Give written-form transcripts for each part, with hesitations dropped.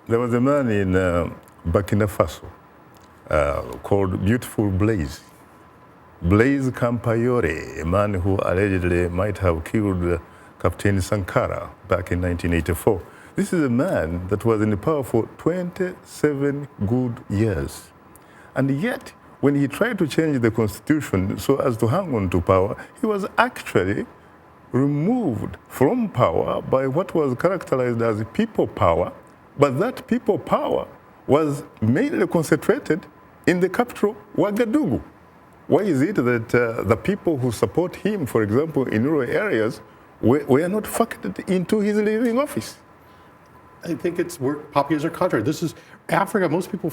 There was a man in Burkina Faso called Beautiful Blaise. Blaise Compaoré, a man who allegedly might have killed Captain Sankara back in 1984. This is a man that was in power for 27 good years. And yet, when he tried to change the constitution so as to hang on to power, he was actually removed from power by what was characterized as people power, but that people power was mainly concentrated in the capital, Ouagadougou. Why is it that the people who support him, for example, in rural areas, were not factored into his leaving office? I think it's where populists are contrary. This is Africa. Most people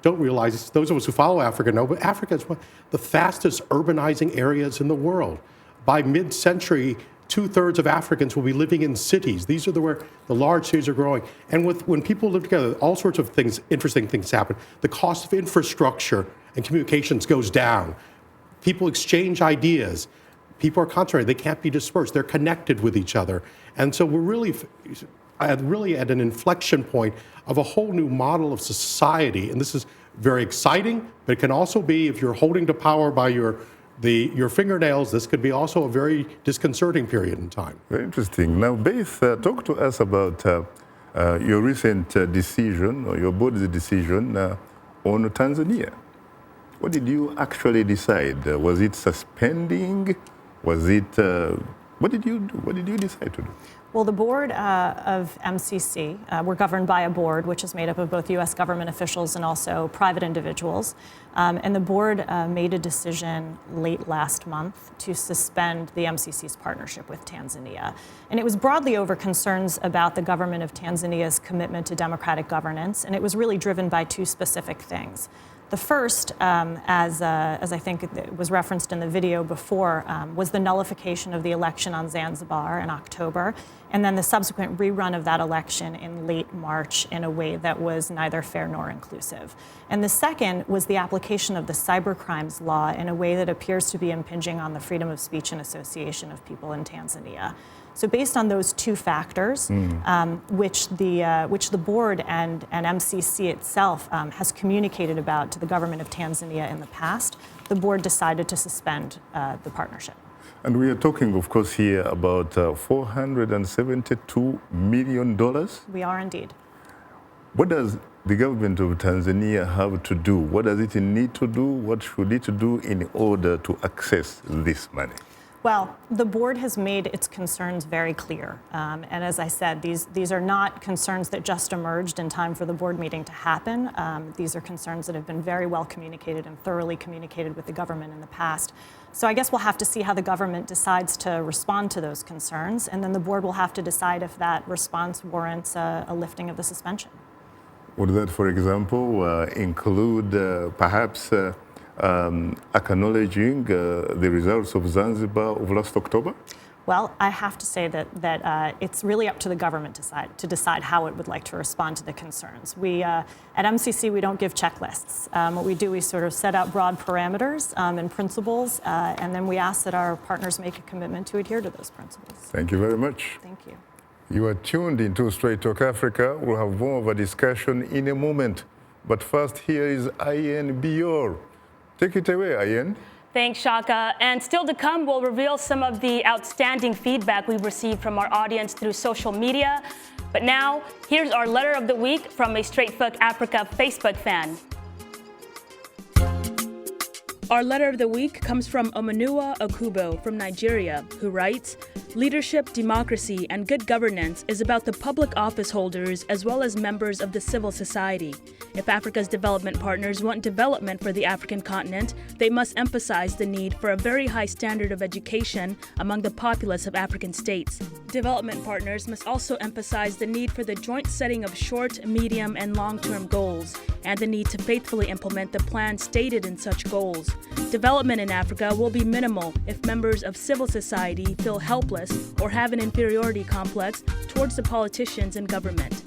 don't realize this. Those of us who follow Africa know, but Africa is one of the fastest urbanizing areas in the world. By mid-century, 2/3 of Africans will be living in cities. These are where the large cities are growing. And when people live together, all sorts of things, interesting things happen. The cost of infrastructure and communications goes down. People exchange ideas. People are concentrated. They can't be dispersed. They're connected with each other. And so we're really at an inflection point of a whole new model of society. And this is very exciting, but it can also be, if you're holding to power by your fingernails, this could be also a very disconcerting period in time. Very interesting. Now, Beth, talk to us about your recent decision, or your board's decision on Tanzania. What did you actually decide? Was it suspending? Was it, what did you do? What did you decide to do? Well, the board of MCC, we're governed by a board which is made up of both U.S. government officials and also private individuals. And the board made a decision late last month to suspend the MCC's partnership with Tanzania. And it was broadly over concerns about the government of Tanzania's commitment to democratic governance, and it was really driven by two specific things. The first, as I think it was referenced in the video before, was the nullification of the election on Zanzibar in October, and then the subsequent rerun of that election in late March in a way that was neither fair nor inclusive. And the second was the application of the cybercrimes law in a way that appears to be impinging on the freedom of speech and association of people in Tanzania. So based on those two factors, which the board and MCC itself has communicated about to the government of Tanzania in the past, the board decided to suspend the partnership. And we are talking, of course, here about $472 million. We are indeed. What does the government of Tanzania have to do? What does it need to do? What should it do in order to access this money? Well, the board has made its concerns very clear. And as I said, these are not concerns that just emerged in time for the board meeting to happen. These are concerns that have been very well communicated and thoroughly communicated with the government in the past. So I guess we'll have to see how the government decides to respond to those concerns, and then the board will have to decide if that response warrants a lifting of the suspension. Would that, for example, include perhaps acknowledging the results of Zanzibar of last October? Well, I have to say that it's really up to the government to decide how it would like to respond to the concerns. We, at MCC, we don't give checklists. What we do, we sort of set out broad parameters and principles, and then we ask that our partners make a commitment to adhere to those principles. Thank you very much. Thank you. You are tuned into Straight Talk Africa. We'll have more of a discussion in a moment. But first, here is Ian Bior. Take it away, Ian. Thanks, Shaka. And still to come, we'll reveal some of the outstanding feedback we've received from our audience through social media. But now, here's our letter of the week from a Straight Talk Africa Facebook fan. Our letter of the week comes from Omanua Okubo from Nigeria, who writes, "Leadership, democracy, and good governance is about the public office holders as well as members of the civil society. If Africa's development partners want development for the African continent, they must emphasize the need for a very high standard of education among the populace of African states. Development partners must also emphasize the need for the joint setting of short, medium, and long-term goals, and the need to faithfully implement the plans stated in such goals. Development in Africa will be minimal if members of civil society feel helpless or have an inferiority complex towards the politicians and government.